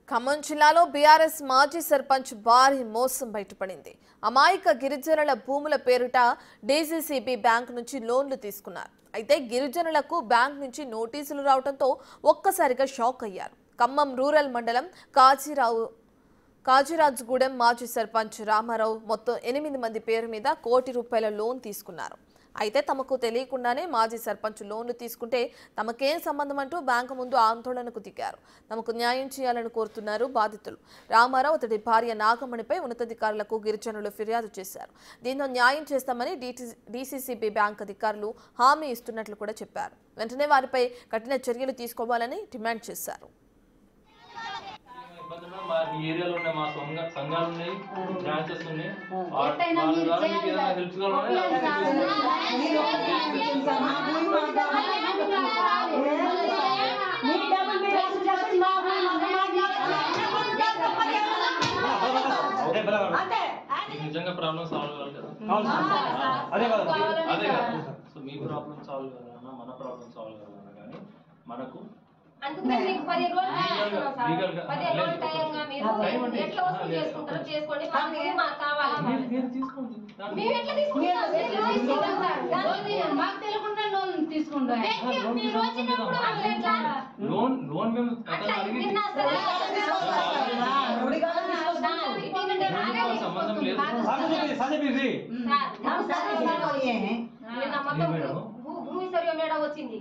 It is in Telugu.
ఖమ్మం జిల్లాలో బీఆర్ఎస్ మాజీ సర్పంచ్ భారీ మోసం బయటపడింది. అమాయక గిరిజనుల భూముల పేరిట డీసీసీబీ బ్యాంక్ నుంచి లోన్లు తీసుకున్నారు. అయితే గిరిజనులకు బ్యాంక్ నుంచి నోటీసులు రావడంతో ఒక్కసారిగా షాక్ అయ్యారు. ఖమ్మం రూరల్ మండలం కాజిరాజుగూడెం మాజీ సర్పంచ్ రామారావు మొత్తం 8 మంది పేరు మీద ₹1 కోటి లోన్ తీసుకున్నారు. అయితే తమకు తెలియకుండానే మాజీ సర్పంచ్ లోన్లు తీసుకుంటే తమకేం సంబంధం అంటూ బ్యాంకు ముందు ఆందోళనకు దిగారు. తమకు న్యాయం చేయాలని కోరుతున్నారు బాధితులు. రామారావు అతడి భార్య నాగమణిపై ఉన్నతాధికారులకు గిరిజనులు ఫిర్యాదు చేశారు. దీంతో న్యాయం చేస్తామని డీసీసీబీ బ్యాంక్ అధికారులు హామీ ఇస్తున్నట్లు కూడా చెప్పారు. వెంటనే వారిపై కఠిన చర్యలు తీసుకోవాలని డిమాండ్ చేశారు. ఏరియాలో ఉన్నాయి మా సంఘాలు ఉన్నాయి, బ్రాంచెస్ ఉన్నాయి. నిజంగా ప్రాబ్లం సాల్వ్ కావాలి కదా, అదే కదా. సో మీ ప్రాబ్లం సాల్వ్ కావాలన్నా మన ప్రాబ్లం సాల్వ్ కావాలన్నా కానీ మనకు అందుకే మీకు 10 రోజులు టైంగా మీరు ఎట్లా వసూలు చేసుకుంటారో చేసుకోండి. మాకు కావాలి. మేము ఎట్లా తీసుకుంటాం? మాకు తెలియకుండా లోన్ తీసుకుంటాం. మీరు వచ్చినప్పుడు అట్లా ఎట్లా లోన్ మేము సంబంధం లేదు. భూమి సర్వే మేడం వచ్చింది.